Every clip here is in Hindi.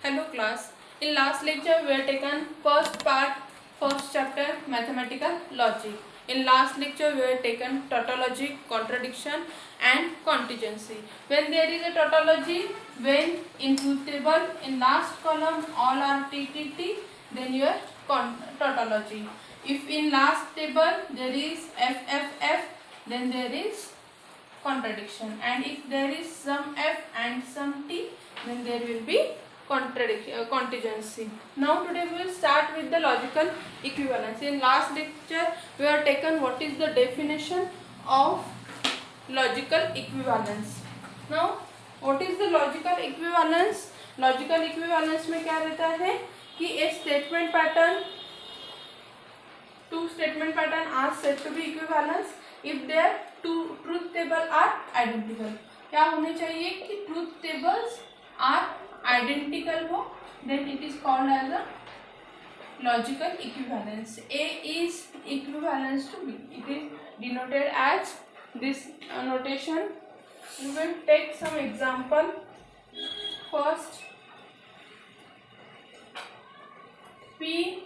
Hello class. In last lecture we have taken first part, first chapter mathematical logic. In last lecture we have taken tautology, contradiction and contingency. When there is a tautology, when in truth table in last column all are TTT, then your tautology. If in last table there is FFF, then there is contradiction, and if there is some F and some T, then there will be contingency. Now today we will start with the logical equivalence. In last lecture we have taken what is the definition of logical equivalence. Now what is the logical equivalence? Logical equivalence में क्या रहता है कि a statement pattern, two statement pattern are said to be equivalence if their two truth table are identical. क्या होने चाहिए कि truth tables are identical हो, then it is called as a logical equivalence. A is equivalence to B. It is denoted as this notation. We will take some example. First, P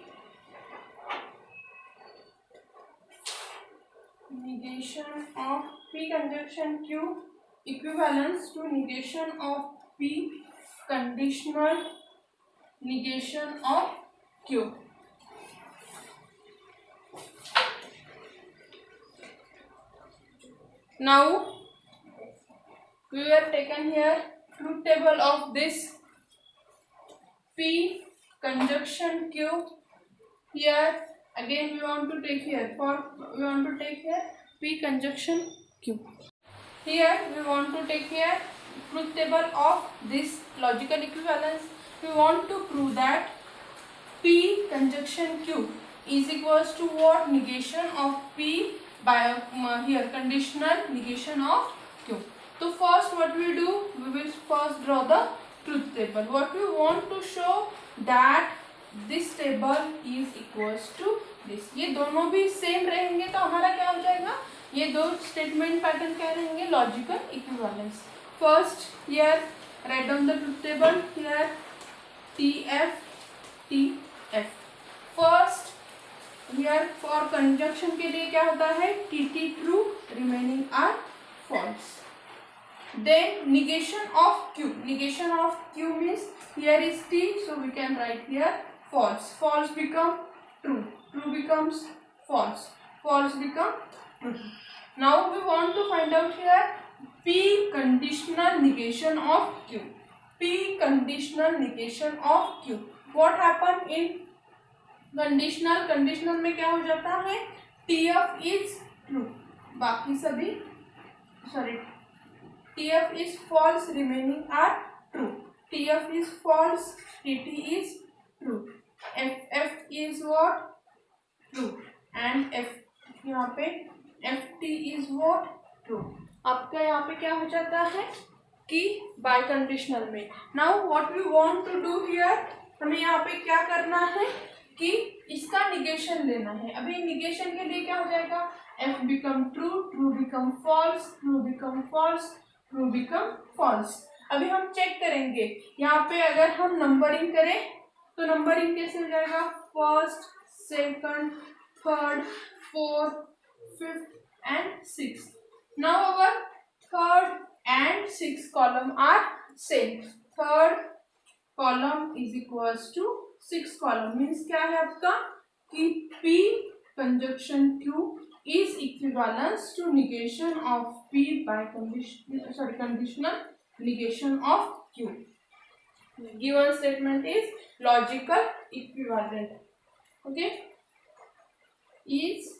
negation of P conjunction Q equivalence to negation of P conditional negation of Q. Now we have taken here truth table of this P conjunction Q. Here again we want to take here P conjunction Q. Here we want to take here truth table of this logical equivalence. We want to prove that P conjunction Q is equals to what? Negation of P by here conditional negation of Q. So first what we do, we will first draw the truth table. What we want to show that this table is equals to this. ये दोनों भी सेम रहेंगे तो हमारा क्या हो जाएगा, ये दो स्टेटमेंट पैटर्न क्या रहेंगे, logical equivalence. First here write down the truth table. Here TF. First here for conjunction के लिए क्या होता है, TT true, remaining are false. Then negation of Q. Negation of Q means here is T, so we can write here false. False become true. True becomes false. False become true. Now we want to find out here P conditional negation of Q. P conditional negation of Q. What happened in conditional? Conditional में क्या हो जाता है, TF is true, बाकी सभी TF is false, remaining are true. TF is false, TT is true. FF is what? True. And F यहाँ पे FT is what? True. आपका यहाँ पे क्या हो जाता है कि बाय कंडीशनल में. Now what we want to do here, हमें यहाँ पे क्या करना है कि इसका निगेशन लेना है. अभी निगेशन के लिए क्या हो जाएगा, F become true, true become false, true become false, true become false. अभी हम चेक करेंगे यहाँ पे अगर हम नंबरिंग करें तो नंबरिंग कैसे हो जाएगा, first, second, third, fourth, fifth and sixth. Now our third and sixth column are same. Third column is equals to sixth column. Means क्या है आपका कि P conjunction Q is equivalence to negation of P by conditional negation of Q. Given statement is logical equivalent. Okay, is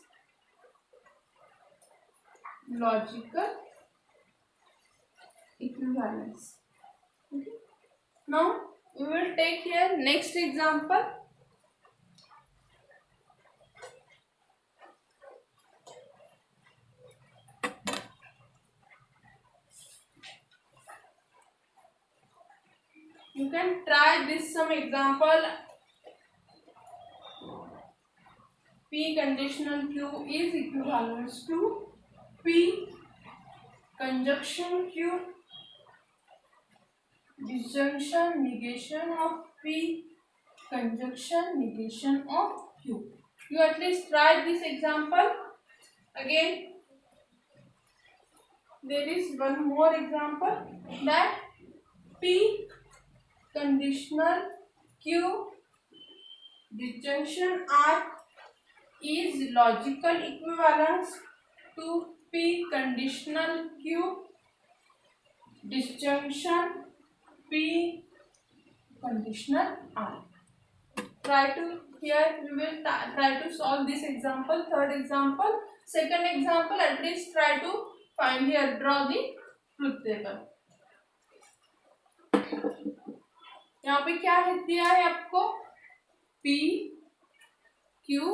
logical equivalence. Okay. Now we will take here next example. You can try this some example. P conditional Q is equivalent to P conjunction Q disjunction negation of P, conjunction negation of Q. You at least try this example. Again, there is one more example, that P conditional Q disjunction R is logical equivalence to P conditional Q disjunction P conditional R. Try to, here we will try to solve this example. Third example, second example, at least try to find here, draw the truth table. यहाँ पे क्या है दिया है आपको, P Q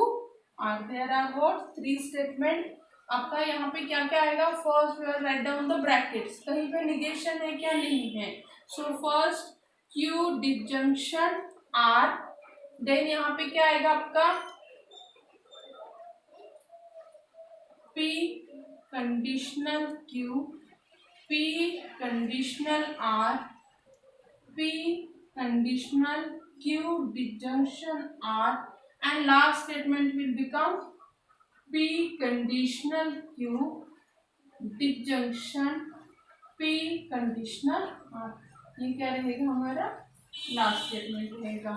R. There are what 3 statement. आपका यहाँ पे क्या क्या आएगा, first we write down the brackets, कहीं पे निगेशन है क्या, नहीं है. So first Q disjunction R, then यहाँ पे क्या आएगा आपका P conditional Q, P conditional R, P conditional Q disjunction R, and last statement will become P conditional Q disjunction P conditional R. ये क्या रहेगा हमारा लास्ट स्टेटमेंट रहेगा.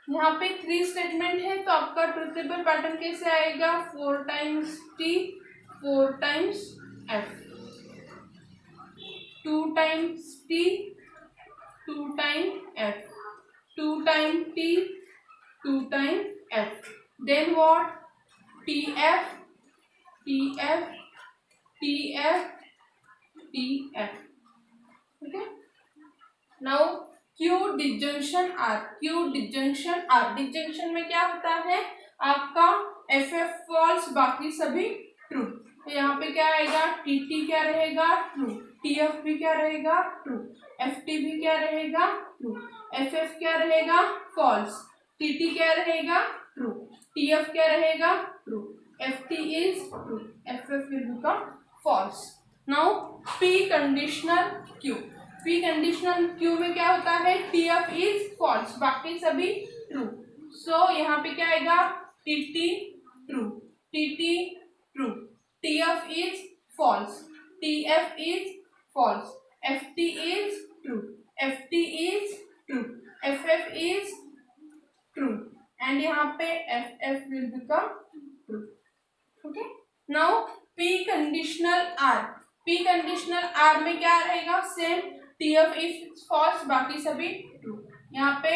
यहाँ पे 3 स्टेटमेंट है, तो आपका ट्रुथ टेबल पैटर्न कैसे आएगा, 4 times T, 4 times F, 2 times T, 2 time F, 2 time T, 2 time F. Then what, TF, TF, TF, TF. Okay, now Q disjunction R, Q disjunction R. Disjunction में क्या होता है आपका, FF फॉल्स, बाकी सभी ट्रू. तो यहाँ पे क्या आएगा, TT क्या रहेगा, ट्रू. TF भी क्या रहेगा, ट्रू. FT भी क्या रहेगा, ट्रू. FF क्या रहेगा, फॉल्स. TT क्या रहेगा, ट्रू. TF क्या रहेगा, true. FT is true. FF will become false. Now P conditional Q, P conditional Q में क्या होता है, TF इज फॉल्स, बाकी सभी ट्रू. सो यहाँ पे क्या आएगा, TT true, TT true, TF is false, TF is false, FT is true, FT is true, FF is true, and यहाँ पे FF will become true. Okay, now P conditional R, P conditional R में क्या रहेगा, सेम, TF इज फॉल्स, बाकी सभी ट्रू. यहाँ पे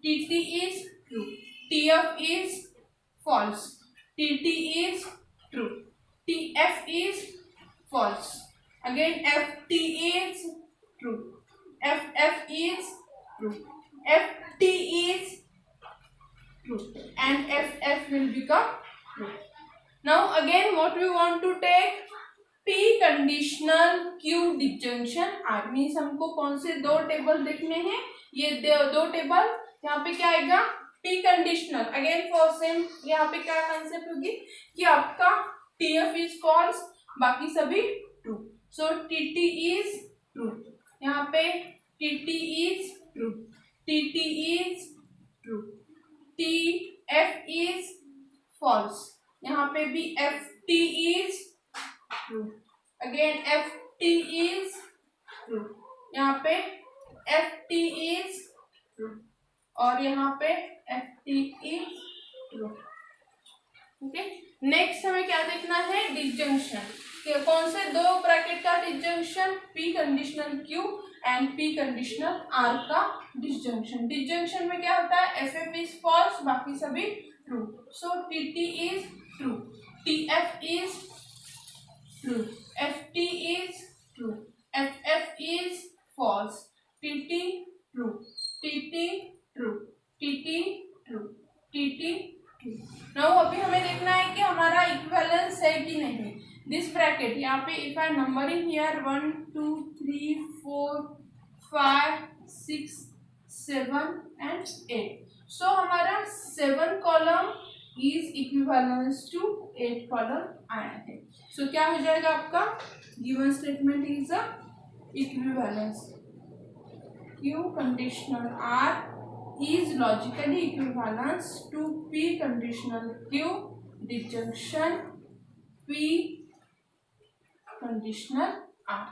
TT is true, TF is false, TT is true, TF is false. Again FT is true, FF is true, FT is true, and FF will become true. Now again what we want to take, P conditional Q disjunction R. Means हमको कौन से 2 टेबल देखने हैं, ये 2 टेबल. यहाँ पे क्या आएगा, P conditional, again for same, यहाँ पे क्या कंसेप्ट होगी कि आपका TF इज फॉल्स, बाकी सभी ट्रू. सो TT इज ट्रू, यहाँ पे TT is true, TT is true, TF is false, यहाँ पे भी FT is true, again FT is true, यहाँ पे FT इज ट्रू, और यहाँ पे FT is true. Okay, next हमें क्या देखना है, डिसजंक्शन. कौन से 2 ब्रैकेट का disjunction, P conditional Q and P conditional R का डिसजंक्शन. डिसजंक्शन में क्या होता है, FF इज फॉल्स, बाकी सभी ट्रू. So TT is true, TF is true, FT is true, FF is false, TT true, TT true, TT true, TT true. Now अभी हमें देखना है कि हमारा इक्विवेलेंस है कि नहीं. दिस ब्रैकेट यहाँ पे if I numbering here 1 2 3 4 5 6 7 and 8. So हमारा 7 column is equivalence to 8 column आया है। सो क्या हो जाएगा आपका given statement is a equivalence Q conditional R is logically equivalent to P conditional Q disjunction P conditional R।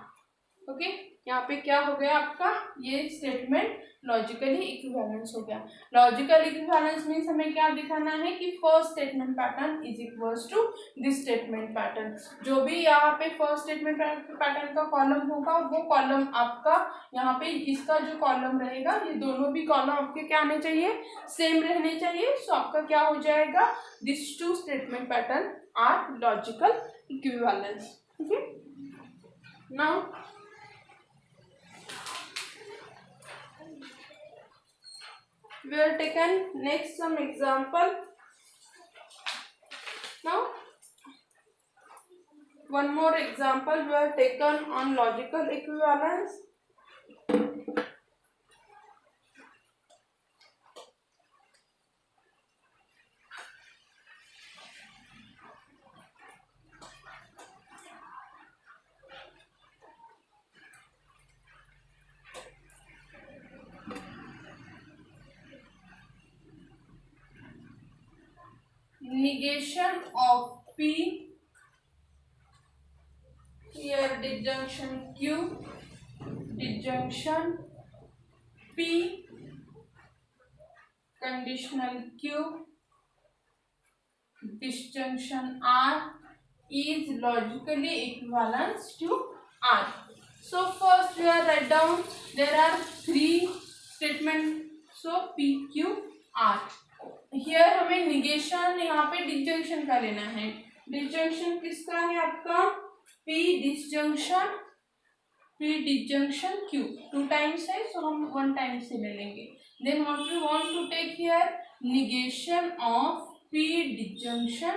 Okay, यहाँ पे क्या हो गया आपका ये स्टेटमेंट लॉजिकली इक्विवेलेंस हो गया। लॉजिकल इक्विवेलेंस मीन्स हमें क्या दिखाना है कि first statement pattern is equals to this statement pattern. जो भी यहाँ पे फर्स्ट स्टेटमेंट पैटर्न का कॉलम होगा वो कॉलम आपका यहाँ पे इसका जो कॉलम रहेगा ये दोनों भी कॉलम आपके क्या आने चाहिए सेम रहने चाहिए। सो आपका क्या हो जाएगा this two statement pattern are logical equivalence. Okay, now we have taken next some example. Now one more example we have taken on logical equivalence. Negation of P, here disjunction Q, disjunction P conditional Q, disjunction R is logically equivalent to R. So first we are write down there are 3 statement, so P Q R। Here हमें निगेशन यहाँ पे डिसजंक्शन का लेना है। डिसजंक्शन किसका है आपका पी डिसजंक्शन क्यू 2 टाइम्स है, सो हम 1 टाइम से ले लेंगे। Then what we want to take here negation of P disjunction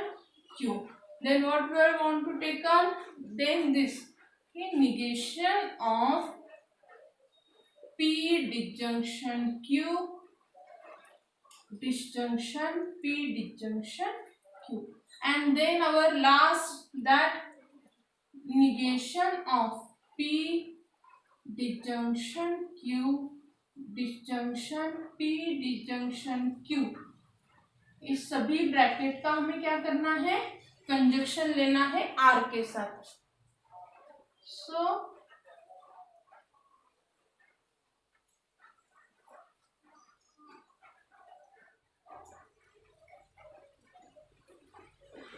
Q. Then what we want to take on then this negation of P disjunction Q disjunction P disjunction Q, and then our last that negation of P disjunction Q disjunction P disjunction Q। इस सभी ब्रैकेट का हमें क्या करना है कंजक्शन लेना है R के साथ। सो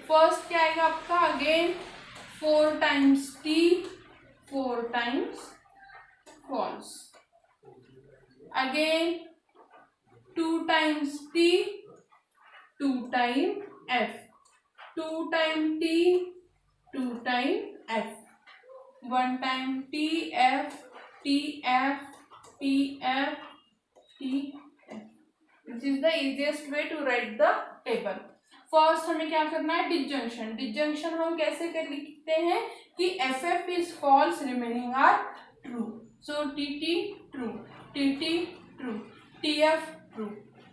फर्स्ट क्या आएगा आपका again 4 times T 4 times false, again 2 times T 2 time F, 2 time T 2 time F, 1 time T F T F T F T F। This is the easiest way to write the table. First हमें क्या करना है डिसजंक्शन। डिसजंक्शन हम कैसे कर लिखते हैं कि F F is false remaining are true. So T T true, T T true, T F true,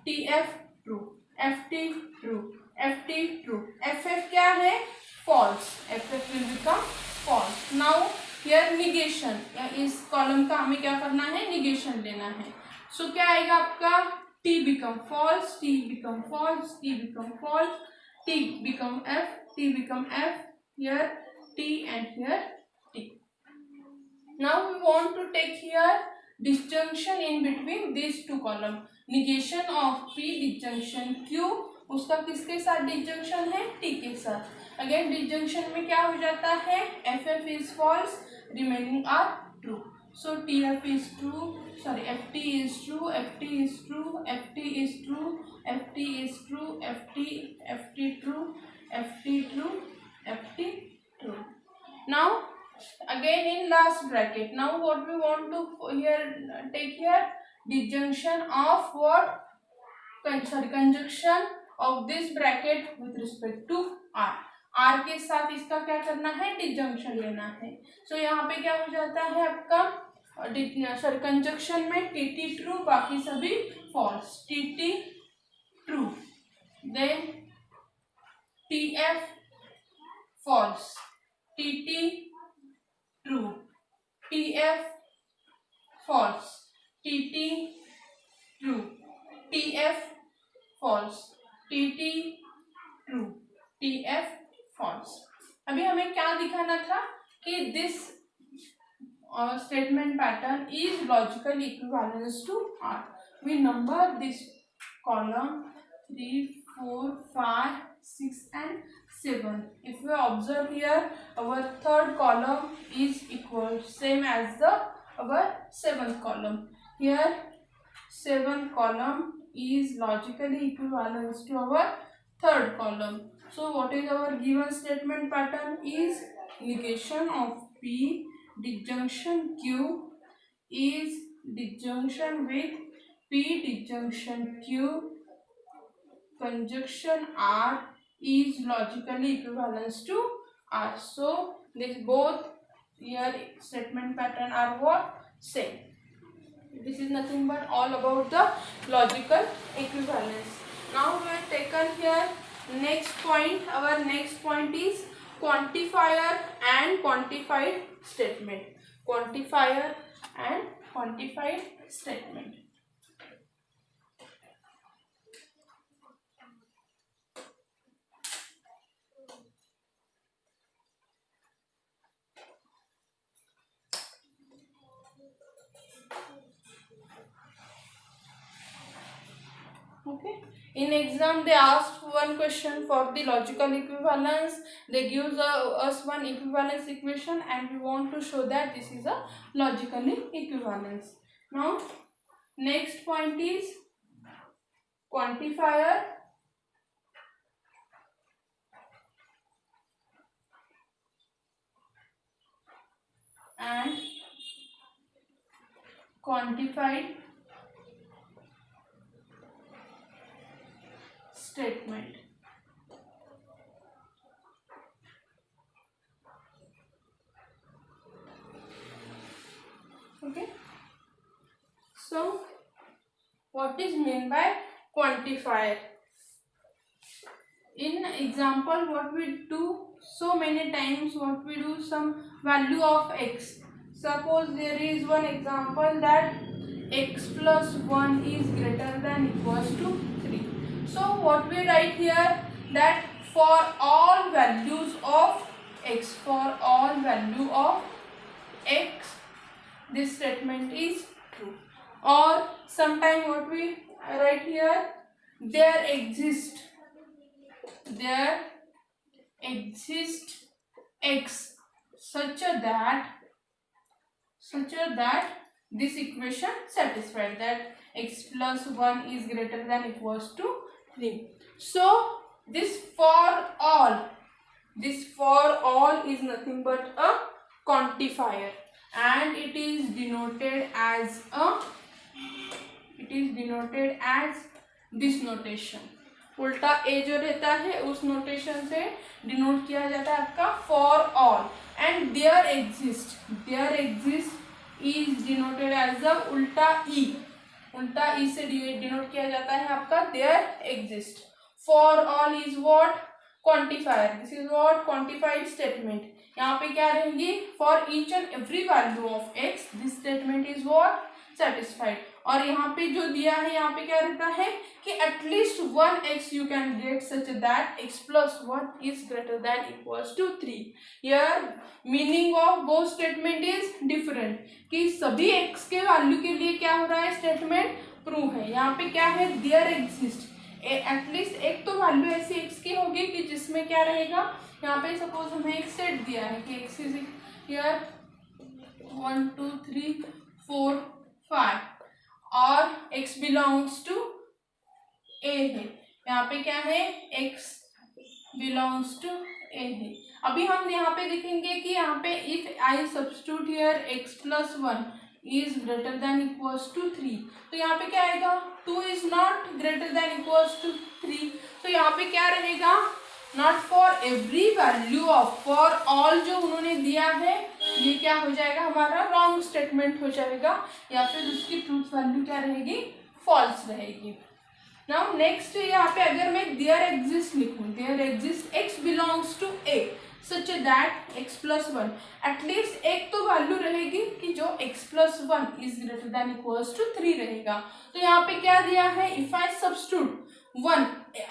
T F true, F T true, F T true, F F क्या है false, F F will become false. Now here negation, इस कॉलम का हमें क्या करना है निगेशन लेना है। सो क्या आएगा आपका T become false, T become false, T become false, T become F, T become F, here T and here T। Now we want to take here disjunction in between these 2 column। negation of P disjunction Q, उसका किसके साथ डिसजंक्शन है T के साथ। अगेन डिसजंक्शन में क्या हो जाता है FF is false remaining are true। So TF is true, sorry FT is true, FT is true, FT is true, FT is true, FT true, FT true, FT true। Now again in last bracket, now what we want to here take here disjunction of what conjunction of this bracket with respect to R। R के साथ इसका क्या करना है डिसजंक्शन लेना है। सो यहाँ पे क्या हो जाता है आपका सॉरी कंजक्शन में टी टी ट्रू बाकी सभी फॉल्स, T T true. Then TF false. TT true. TF false. TT true. TF false. TT true. TF false. अभी हमें क्या दिखाना था कि this statement pattern is logical equivalence to R. We number this column 3, 4, 5, 6 and 7. If we observe here, our third column is equal same as the our seventh column. Here 7 column is logically equivalent to our third column. So what is our given statement pattern is negation of P disjunction Q is disjunction with P disjunction Q conjunction R is logically equivalent to R. So this both here statement pattern are what? Same. This is nothing but all about the logical equivalence. Now we have taken here next point. Our next point is quantifier and quantified statement. Quantifier and quantified statement. Okay. In exam they asked one question for the logical equivalence. They give us one equivalence equation and we want to show that this is a logically equivalence. Now next point is quantifier and quantified statement. Okay. So what is meant by quantifier? In example, what we do so many times, what we do some value of x. Suppose there is one example that x plus 1 is greater than equals to 3. So what we write here that for all values of x, for all value of x, this statement is true. Or sometime what we write here, there exists x such that this equation satisfied, that x plus 1 is greater than equals to 3. So this for all is nothing but a quantifier and it is denoted as this notation. उल्टा ए जो रहता है उस नोटेशन से डिनोट किया जाता है आपका for all and there exist is denoted as the उल्टा ई से डिनोट किया जाता है आपका there exist. For all is what? Quantifier. This is what? Quantified statement. यहाँ पे क्या रहेंगी? For each and every value of x this statement is what? Satisfied. और यहाँ पे जो दिया है यहाँ पे क्या रहता है कि at least 1x you can get such that x plus 1 is greater than equals to 3. Here meaning of both statement is different कि सभी x के वैल्यू के लिए क्या हो रहा है? स्टेटमेंट प्रूव है. यहाँ पे क्या है? देयर एग्जिस्ट एटलीस्ट एक तो वैल्यू ऐसी x की होगी कि जिसमें क्या रहेगा, यहाँ पे सपोज हमें एक सेट दिया है कि x इज हियर 1 2 3 4 5 और x बिलोंग्स टू a है. यहाँ पे क्या है? x बिलोंग्स टू a है. अभी हम यहाँ पे देखेंगे कि यहाँ पे if I substitute here x plus 1 is greater than equals to 3, तो यहाँ पे क्या आएगा? 2 is not greater than equals to 3. तो यहाँ पे क्या रहेगा? Not for every value of, for all जो उन्होंने दिया है ये क्या हो जाएगा? हमारा रॉन्ग स्टेटमेंट हो जाएगा या फिर उसकी ट्रूथ वैल्यू क्या रहेगी? फॉल्स रहेगी. नाउ नेक्स्ट यहाँ पे अगर मैं देयर एग्जिस्ट लिखूं, there exist x belongs to a such that x plus one, at least एक तो वैल्यू रहेगी कि जो x plus one is greater than equals to 3 रहेगा। तो यहाँ पे क्या दिया है, if I substitute one,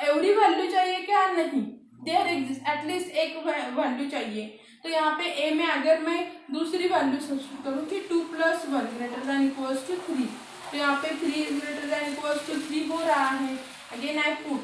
every value चाहिए क्या, नहीं, देयर एग्जिस्ट एटलीस्ट एक वैल्यू चाहिए। तो यहाँ पे a में अगर मैं दूसरी वैल्यू सब्स्टिट्यूट करूँ कि 2 plus one greater than equals to 3, तो यहाँ पे 3 is greater than equals to 3 हो रहा है। अगेन आई पुट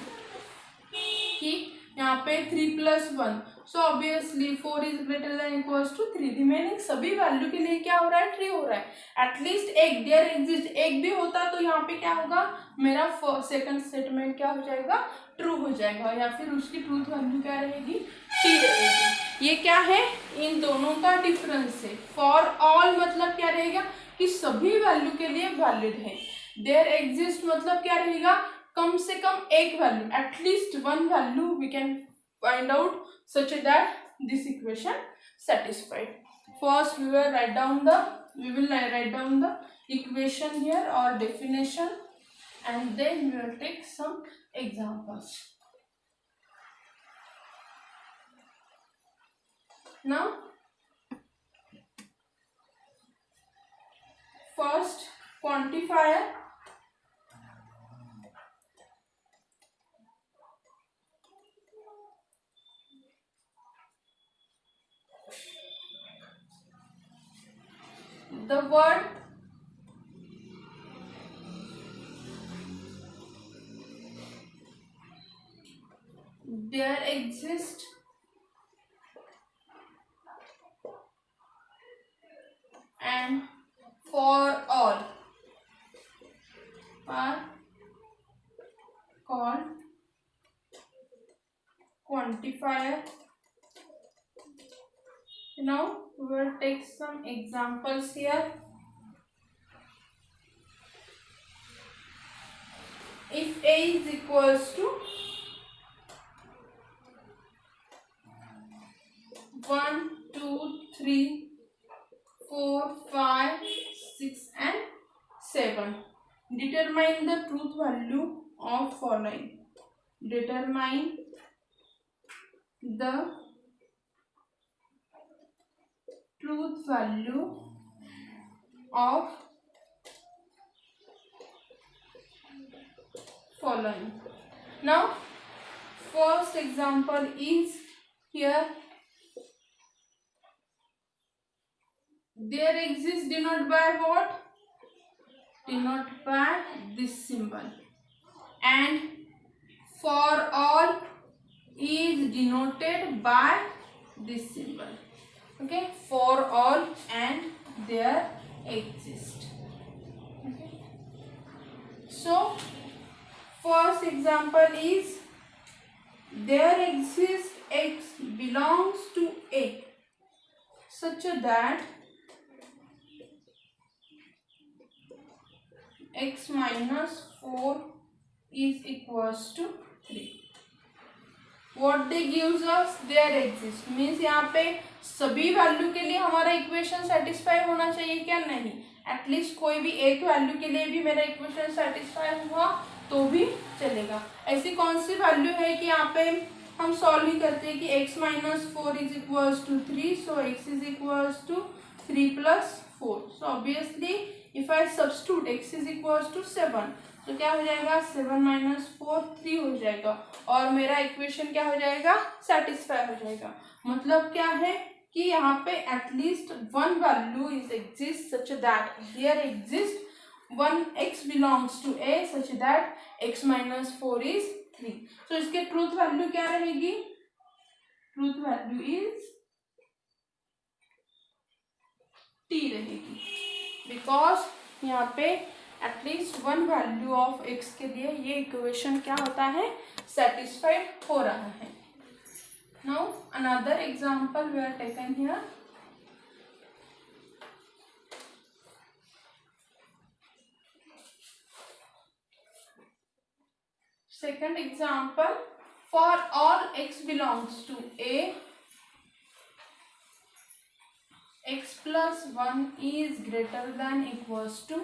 कि यहाँ पे 3 plus one, so obviously 4 is greater than equals to 3। Remaining सभी वैल्यू के लिए क्या हो रहा है, 3 हो रहा है। एटलीस्ट एक देयर एग्जिस्ट एक भी होता तो यहाँ पे क्या होगा, मेरा सेकंड स्टेटमेंट क्या हो जाएगा, ट्रू हो जाएगा, या फिर उसकी ट्रूथ वैल्यू क्या रहेगी, टी रहेगी। ये क्या है, इन दोनों का डिफरेंस है। फॉर ऑल मतलब क्या रहेगा कि सभी वैल्यू के लिए वैलिड है। देयर एग्जिस्ट मतलब क्या रहेगा, कम से कम एक value, at least one value we can find out such that this equation satisfied. First we will write down the equation here or definition, and then we will take some examples. Now first quantifier, the word there exists and for all are called quantifier. Now we will take some examples here. If a is equals to 1, 2, 3, 4, 5, 6 and 7, determine the truth value of following. Determine the truth value of following. Now first example is here, there exists denoted by what, denoted by this symbol, and for all is denoted by this symbol. Okay, for all and there exist. Okay, so first example is there exists x belongs to a such that x minus 4 is equals to 3. What they gives us, there exist means यहाँ पे सभी वैल्यू के लिए हमारा इक्वेशन सेटिस्फाई होना चाहिए क्या, नहीं, एटलीस्ट कोई भी एक वैल्यू के लिए भी मेरा इक्वेशन सेटिस्फाई हुआ तो भी चलेगा। ऐसी कौन सी वैल्यू है कि यहाँ पे हम सॉल्व ही करते हैं कि x minus 4 is equals to 3, so x is equals to 3 plus 4, so obviously if I substitute x is equals to 7, तो क्या हो जाएगा, 7 माइनस 4 3 हो जाएगा और मेरा इक्वेशन क्या हो जाएगा, सेटिस्फाई हो जाएगा। मतलब क्या है कि यहाँ पे at least one value is exist such that here exist one x belongs to a such that x minus 4 is 3। तो इसके ट्रूथ वैल्यू क्या रहेगी, ट्रूथ वैल्यू इज t रहेगी, बिकॉज यहाँ पे at least one value of x के लिए ये इक्वेशन क्या होता है, सेटिस्फाइड हो रहा है। Now another example we are taken here, second example, for all x belongs to a, x plus 1 is greater than equals to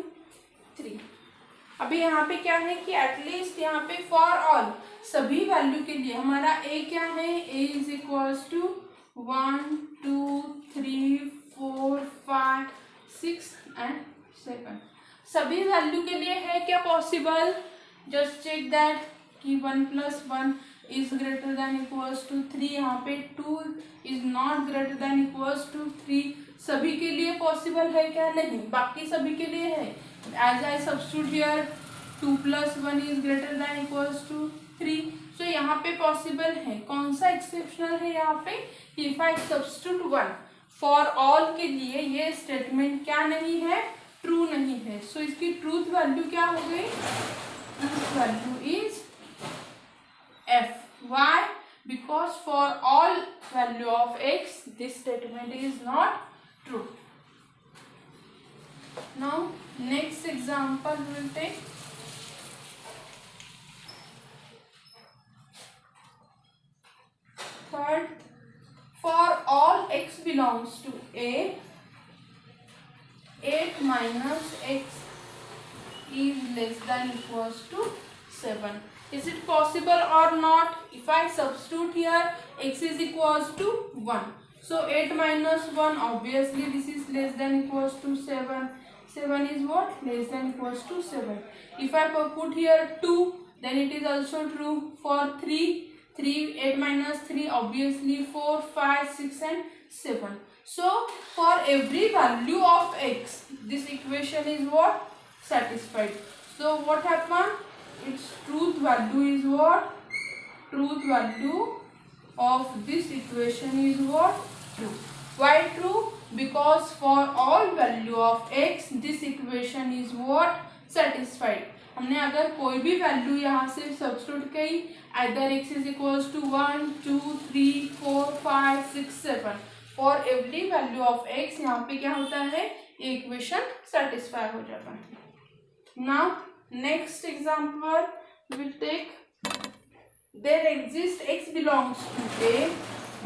3. अभी यहाँ पे क्या है कि एटलीस्ट यहाँ पे फॉर ऑल सभी वैल्यू के लिए हमारा ए क्या है, ए इज इक्वल्स टू 1 2 3 4 5 6 एंड 7 सभी वैल्यू के लिए है क्या पॉसिबल। जस्ट चेक दैट कि 1 + 1 is greater than equals to 3, यहाँ पे 2 is not greater than equals to 3, सभी के लिए पॉसिबल है क्या, नहीं, बाकी सभी के लिए है। As I substitute here 2 + 1 is greater than equals to 3, so यहाँ पे पॉसिबल है। कौन सा एक्सेप्शनल है यहाँ पे, if I substitute 1 for all के लिए ये स्टेटमेंट क्या नहीं है, ट्रू नहीं है। सो इसकी ट्रूथ वैल्यू क्या हो गई, truth value is f. Why? Because for all value of x this statement is not true. Now next example we will take. Third, for all x belongs to a, 8 minus x is less than equals to 7. Is it possible or not? If I substitute here x is equals to 1, so 8 minus 1 obviously this is less than equals to 7. 7 is what, less than equals to 7. If I put here 2, then it is also true. For 3, 8 minus 3 obviously 4 5 6 and 7. So for every value of x this equation is what, satisfied. So what happened, its truth value is what, truth value of this equation is what, true. Why true? Because for all value of x this equation is what, satisfied. हमने अगर कोई भी वैल्यू यहाँ से सब्स्टिट्यूट की, either x is equals to 1 2 3 4 5 6 7, for every value of x यहाँ पे क्या होता है, ये इक्वेशन सेटिस्फाई हो जाता है। Now next example we will take. There exists x belongs to a,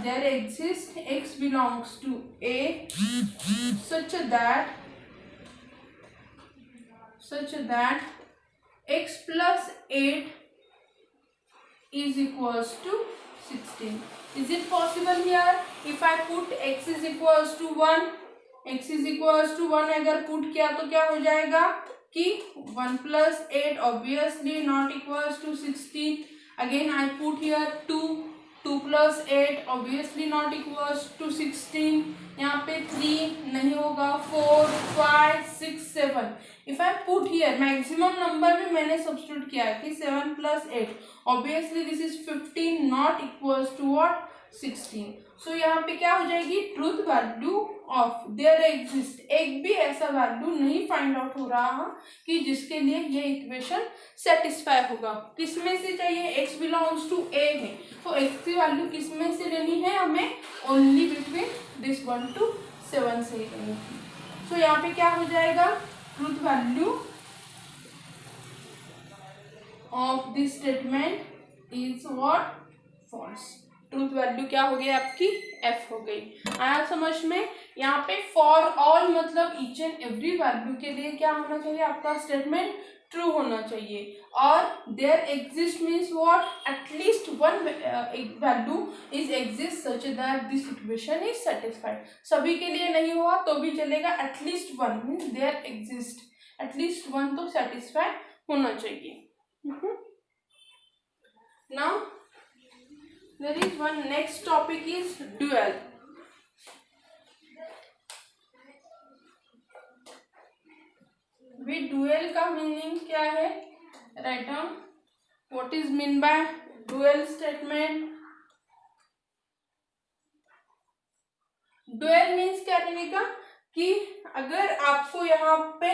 there exists x belongs to a such that x plus 8 is equals to 16. Is it possible here? If I put x is equals to 1, x is equals to 1 अगर पुट किया तो क्या हो जाएगा कि 1 plus 8 obviously not equals to 16. Again I put here 2 plus 8 obviously not equals to 16. यहाँ पे 3 नहीं होगा, 4 5 6 7. If I put here maximum number में मैंने सब्स्टिट्यूट किया कि 7 plus 8 obviously this is 15 not equals to what, 16. सो यहाँ पे क्या हो जाएगी, truth value of their exist, एक भी ऐसा वैल्यू नहीं फाइंड आउट हो रहा कि जिसके लिए ये इक्वेशन सेटिस्फाई होगा। किस में से चाहिए, x बिलोंग्स टू a है, तो x की वैल्यू किस में से लेनी है हमें, ओनली बिटवीन दिस 1 to 7 से ही लेनी है। सो यहाँ पे क्या हो जाएगा, truth value of this statement is what, false. Truth value क्या हो गई आपकी, f हो गई। आया समझ में। यहाँ पे फॉर ऑल मतलब ईच एंड एवरी वैल्यू के लिए क्या होना चाहिए, आपका स्टेटमेंट ट्रू होना चाहिए। और there exist means what, at least one value is exist such that this equation is satisfied. सभी के लिए नहीं हुआ तो भी चलेगा, at least one means there exist, at least one तो सेटिस्फाई होना चाहिए। Now there is one next topic is dual. भी dual का मीनिंग क्या है, write down what is mean by dual statement. dual means क्या रहेगा कि अगर आपको यहाँ पे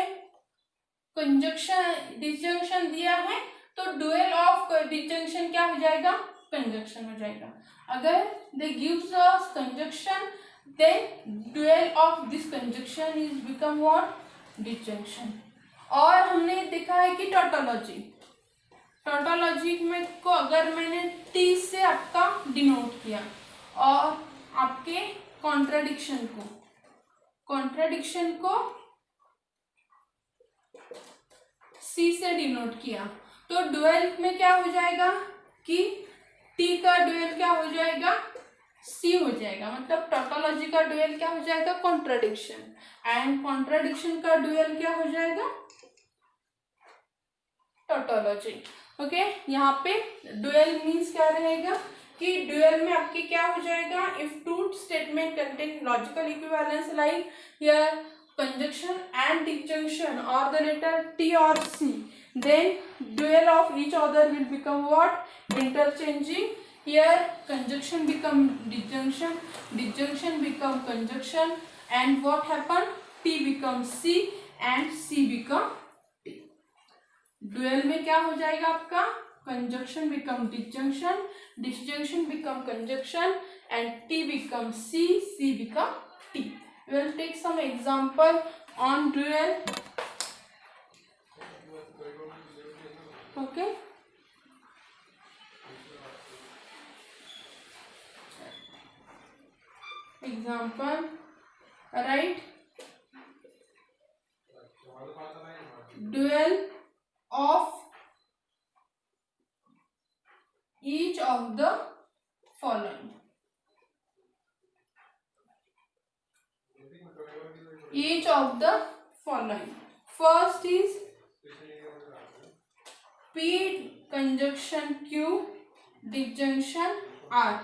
कंजक्शन डिसजंक्शन दिया है तो dual ऑफ डिसजंक्शन क्या हो जाएगा, कंजक्शन हो जाएगा। अगर they gives us conjunction then dual of this conjunction is become what, disjunction. और हमने देखा है कि टोटोलॉजी में को अगर मैंने टी से आपका डिनोट किया और आपके कॉन्ट्राडिक्शन को सी से डिनोट किया, तो डुअल में क्या हो जाएगा कि टी का डुअल क्या हो जाएगा, सी हो जाएगा। मतलब टोटोलॉजी का डुअल क्या हो जाएगा, कॉन्ट्राडिक्शन, एंड कॉन्ट्राडिक्शन का डुअल क्या हो जाएगा, टोटोलॉजी। ओके, यहाँ पे डुअल मीन्स क्या रहेगा कि डुअल में आपके क्या हो जाएगा, if two statement contain logical equivalence like here conjunction and disjunction or the letter T or C, then dual of each other will become what, interchanging. Here conjunction become disjunction, disjunction become conjunction, and what happen, T become C and C become T. Dual में क्या हो जाएगा आपका, conjunction become disjunction, disjunction become conjunction, and T become C, C become T. We will take some example on dual. Okay. Example, right? Dual of each of the following. Each of the following. First is P conjunction Q disjunction R.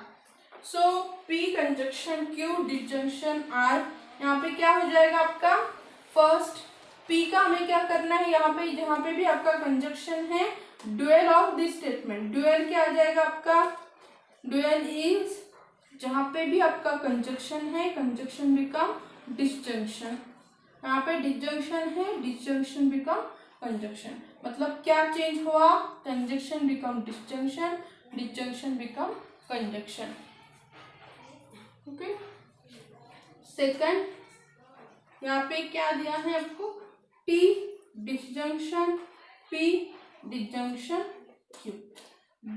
So P conjunction Q disjunction R, यहाँ पे क्या हो जाएगा आपका, फर्स्ट P का हमें क्या करना है, यहाँ पे जहाँ पे भी आपका कंजक्शन है, dual of this statement, dual क्या आ जाएगा आपका, डुअल इज जहाँ पे भी आपका कंजक्शन है, कंजक्शन बिकम डिसजंक्शन, यहाँ पे डिसजंक्शन है, डिसजंक्शन बिकम कंजक्शन। मतलब क्या चेंज हुआ, conjunction become disjunction, disjunction become conjunction. Okay, second यहाँ पे क्या दिया है आपको, T disjunction, P disjunction Q.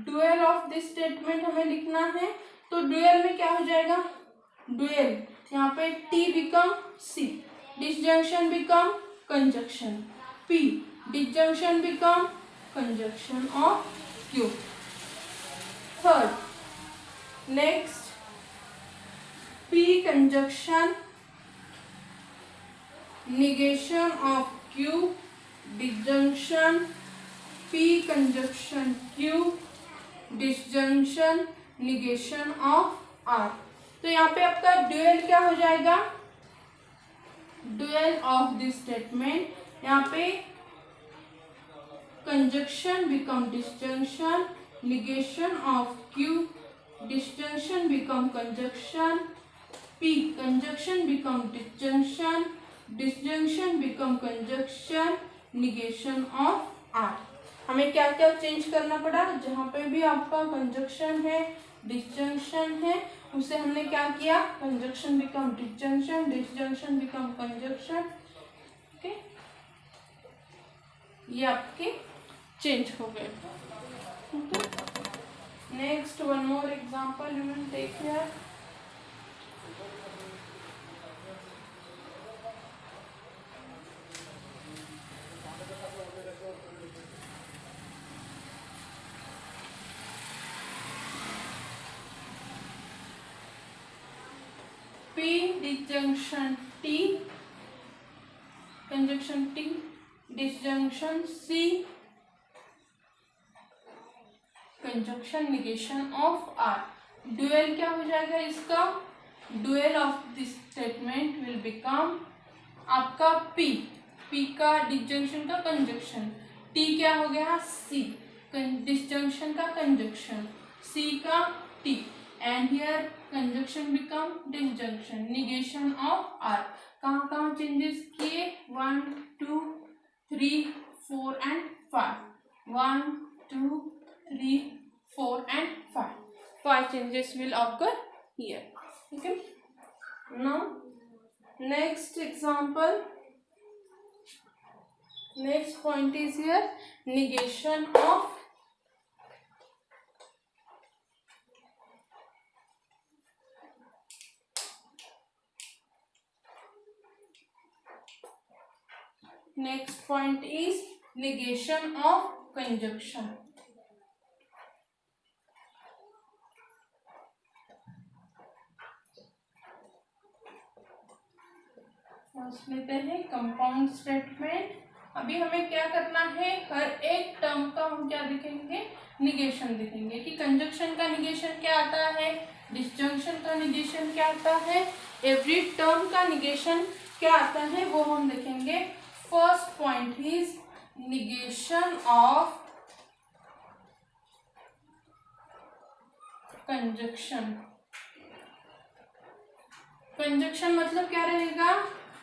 Dual of this statement हमें लिखना है, तो डुअल में क्या हो जाएगा, डुअल यहाँ पे T become C, disjunction become conjunction, P disjunction become conjunction of Q. Third, next P conjunction negation of Q disjunction, P conjunction Q disjunction negation of R। तो यहाँ पे आपका डुअल क्या हो जाएगा, डुअल ऑफ दिस स्टेटमेंट, यहाँ पे conjunction become disjunction, negation of Q disjunction become conjunction, P conjunction become disjunction, disjunction become conjunction, negation of R। हमें क्या क्या चेंज करना पड़ा, जहाँ पे भी आपका कंजक्शन है, डिसजंक्शन है, उसे हमने क्या किया, conjunction become disjunction, disjunction become conjunction. Okay, ये आपके चेंज हो गए। Next, one more example you will take here. P disjunction T, conjunction T, disjunction C, conjunction negation of R. Dual क्या हो जाएगा इसका, dual of this statement will become आपका पी, पी का डिसजंक्शन का कंजक्शन, टी क्या हो गया सी, डिसजंक्शन का कंजक्शन, सी का T, and here conjunction become disjunction, negation of R. कहाँ कहाँ चेंजेस किए, 1 2 3 4 एंड 5, 1 2 3 4 and 5, 5 changes will occur here. Okay, now next example, next point is here negation of next point is negation of conjunction. First लेते हैं कंपाउंड स्टेटमेंट। अभी हमें क्या करना है, हर एक टर्म का हम क्या लिखेंगे, निगेशन लिखेंगे कि कंजक्शन का निगेशन क्या आता है, डिसजंक्शन का निगेशन क्या आता है, एवरी टर्म का निगेशन क्या आता है, वो हम लिखेंगे। First point is negation of conjunction. Conjunction मतलब क्या रहेगा,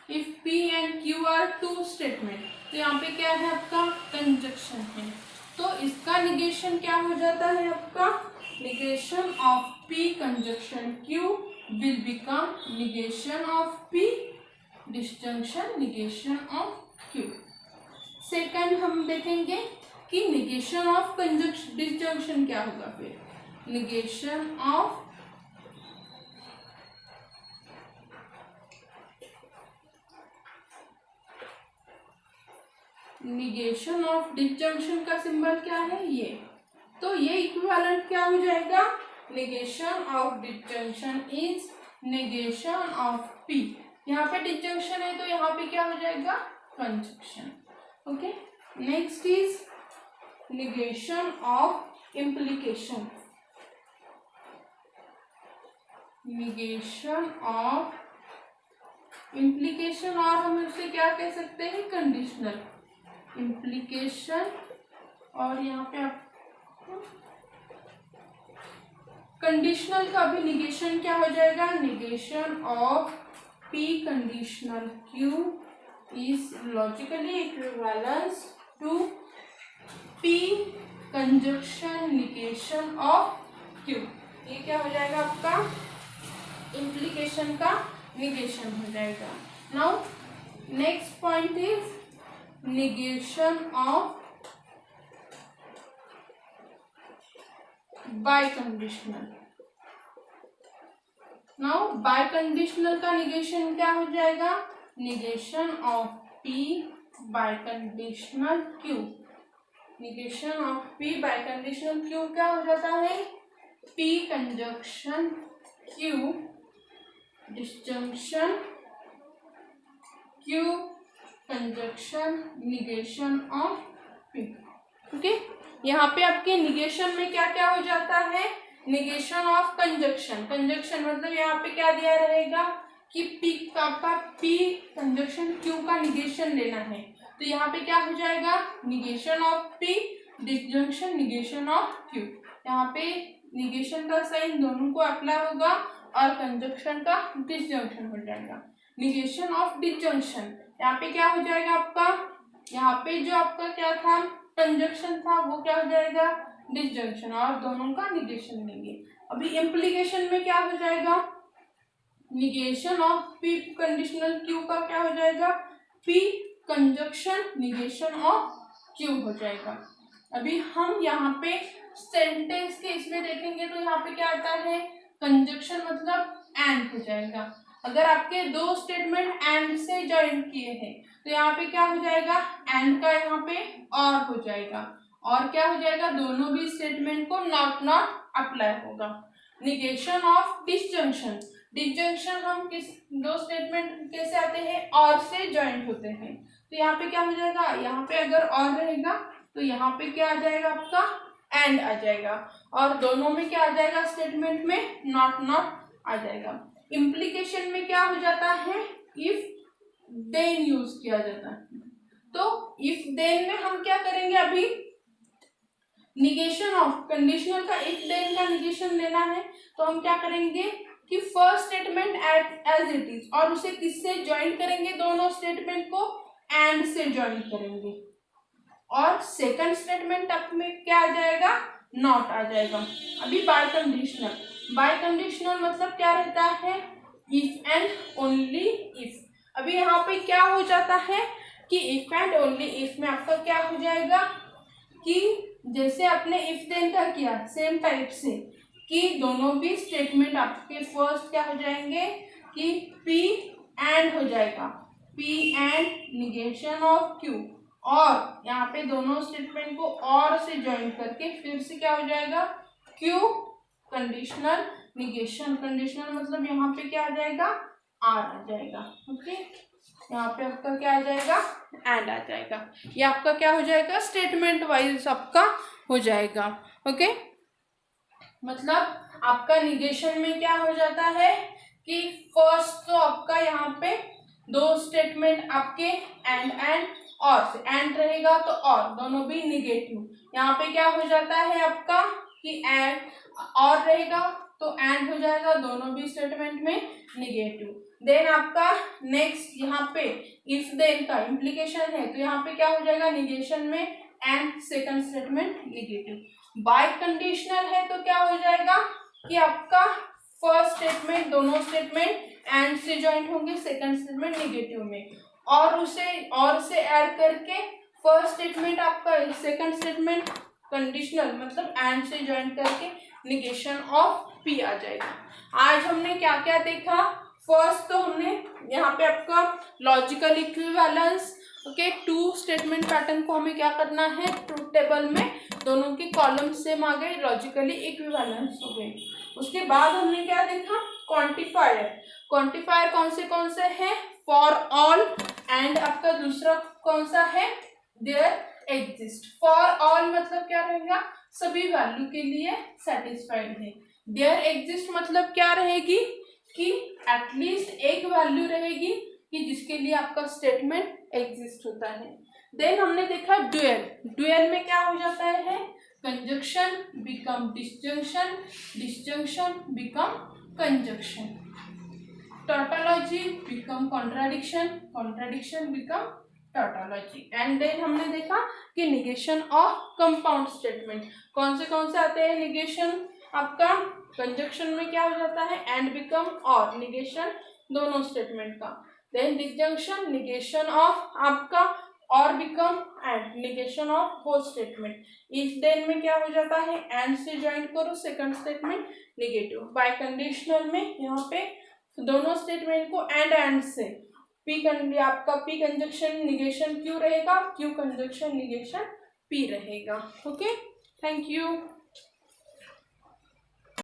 if P and Q are two statement, तो यहाँ पे क्या है आपका कंजक्शन है, तो इसका निगेशन क्या हो जाता है आपका, negation of P conjunction Q will become negation of P disjunction negation of Q। Second हम देखेंगे कि निगेशन ऑफ कंजक्शन डिसजंक्शन क्या होगा, फिर negation of negation of disjunction का सिंबल क्या है, ये, तो ये इक्विवेलेंट क्या हो जाएगा, negation of disjunction is negation of P। यहाँ पे डिसजंक्शन है तो यहाँ पे क्या हो जाएगा, conjunction. Okay, next is negation of implication. Negation of implication, और हम उसे क्या कह सकते हैं, कंडीशनल इम्प्लीकेशन, और यहाँ पे आप कंडीशनल का भी निगेशन क्या हो जाएगा, negation of P conditional Q is logically equivalence to P conjunction negation of Q। ये क्या हो जाएगा आपका, इम्प्लीकेशन का निगेशन हो जाएगा। Now next point is negation of biconditional। now biconditional का negation क्या हो जाएगा, negation of P biconditional Q। negation of P biconditional Q क्या हो जाता है, P conjunction Q disjunction Q conjunction negation of P। Okay, यहाँ पे आपके निगेशन में क्या क्या हो जाता है, निगेशन ऑफ कंजक्शन। कंजक्शन मतलब यहाँ पे क्या दिया रहेगा कि P का आपका P कंजक्शन Q का निगेशन लेना है, तो यहाँ पे क्या हो जाएगा, negation of P disjunction negation of Q। यहाँ पे निगेशन का साइन दोनों को अप्लाई होगा और कंजक्शन का डिसजंक्शन हो जाएगा। निगेशन ऑफ डिसजंक्शन, यहाँ पे क्या हो जाएगा आपका, यहाँ पे जो आपका क्या था, कंजक्शन था, वो क्या हो जाएगा, डिसजंक्शन, और दोनों का निगेशन लेंगे। अभी इम्प्लीकेशन में क्या हो जाएगा, negation of P conditional Q का क्या हो जाएगा, P conjunction negation of Q हो जाएगा। अभी हम यहाँ पे सेंटेंस के इसमें देखेंगे तो यहाँ पे क्या आता है, कंजक्शन मतलब एंड हो जाएगा। अगर आपके दो स्टेटमेंट एंड से ज्वाइन किए हैं तो यहाँ पे क्या हो जाएगा, एंड का यहाँ पे और हो जाएगा, और क्या हो जाएगा, दोनों भी स्टेटमेंट को नॉट नॉट अप्लाई होगा। निगेशन ऑफ डिसजंक्शन, डिसजंक्शन हम किस दो स्टेटमेंट कैसे आते हैं, और से ज्वाइन होते हैं, तो यहाँ पे क्या हो जाएगा, यहाँ पे अगर और रहेगा तो यहाँ पे क्या आ जाएगा आपका, एंड आ जाएगा, और दोनों में क्या आ जाएगा, स्टेटमेंट में नॉट नॉट आ जाएगा। इम्प्लीकेशन में क्या हो जाता है, इफ देन यूज किया जाता है, तो इफ देन में हम क्या करेंगे, अभी निगेशन ऑफ कंडीशनल का इफ देन का निगेशन लेना है, तो हम क्या करेंगे कि first statement as it is, और उसे किससे ज्वाइन करेंगे, दोनों स्टेटमेंट को एंड से ज्वाइन करेंगे, और सेकंड स्टेटमेंट अब में क्या आ जाएगा, नॉट आ जाएगा। अभी बाय कंडीशनल, बाय कंडीशनल मतलब क्या रहता है, इफ एंड ओनली इफ। अभी यहाँ पे क्या हो जाता है कि इफ एंड ओनली इफ में आपका क्या हो जाएगा कि जैसे आपने इफ देन का किया सेम टाइप से, कि दोनों भी स्टेटमेंट आपके फर्स्ट क्या हो जाएंगे कि P एंड हो जाएगा, P and negation of Q, और यहाँ पे दोनों स्टेटमेंट को और से ज्वाइन करके फिर से क्या हो जाएगा, क्यू कंडीशनल निगेशन। कंडीशनल मतलब यहाँ पे क्या आ जाएगा, आर आ जाएगा। ओके, यहाँ पे आपका क्या आ जाएगा, एंड आ जाएगा। ये आपका क्या हो जाएगा, स्टेटमेंट वाइज आपका हो जाएगा। ओके, मतलब आपका निगेशन में क्या हो जाता है कि फर्स्ट तो आपका यहाँ पे दो स्टेटमेंट आपके एंड और से, एंड रहेगा तो और, दोनों भी निगेटिव। यहाँ पे क्या हो जाता है आपका कि एंड और रहेगा तो एंड हो जाएगा, दोनों भी स्टेटमेंट में निगेटिव। देन आपका नेक्स्ट यहाँ पे इफ देन का इम्प्लीकेशन है, तो यहाँ पे क्या हो जाएगा, निगेशन में and second statement negative. Bye conditional है तो क्या हो जाएगा कि आपका फर्स्ट स्टेटमेंट, दोनों स्टेटमेंट एंड से ज्वाइंट होंगे, सेकंड स्टेटमेंट निगेटिव में, और से ऐड करके फर्स्ट स्टेटमेंट आपका सेकंड स्टेटमेंट कंडीशनल मतलब एंड से ज्वाइन करके निगेशन ऑफ पी आ जाएगा। आज हमने क्या क्या देखा, फर्स्ट तो हमने यहाँ पे आपका logical equivalence. Okay, two statement pattern को हमें क्या करना है, ट्रूथ टेबल में दोनों के कॉलम सेम आ गए, लॉजिकली इक्विवेलेंस हो गए। उसके बाद हमने क्या देखा, क्वांटिफायर। क्वांटिफायर कौन से हैं, फॉर ऑल, एंड आपका दूसरा कौन सा है, देयर एग्जिस्ट। फॉर ऑल मतलब क्या रहेगा, सभी वैल्यू के लिए सेटिस्फाइड है। देयर एग्जिस्ट मतलब क्या रहेगी कि एटलीस्ट एक वैल्यू रहेगी कि जिसके लिए आपका स्टेटमेंट एग्जिस्ट होता है। देन हमने देखा ड्यूअल। ड्यूअल में क्या हो जाता है, conjunction become disjunction, disjunction become conjunction, tautology become contradiction, contradiction become tautology. And then हमने देखा कि निगेशन ऑफ कंपाउंड स्टेटमेंट कौन से आते हैं निगेशन, आपका कंजक्शन में क्या हो जाता है, एंड बिकम और, निगेशन दोनों स्टेटमेंट का। देन डिसजंक्शन, निगेशन ऑफ आपका और become and, negation of both statement. If then में क्या हो जाता है, एंड से ज्वाइन करो second statement negative. Biconditional में यहाँ पे दोनों स्टेटमेंट को एंड से, आपका पी कंजक्शन निगेशन क्यू रहेगा, क्यू कंजक्शन निगेशन पी रहेगा। Okay, thank you.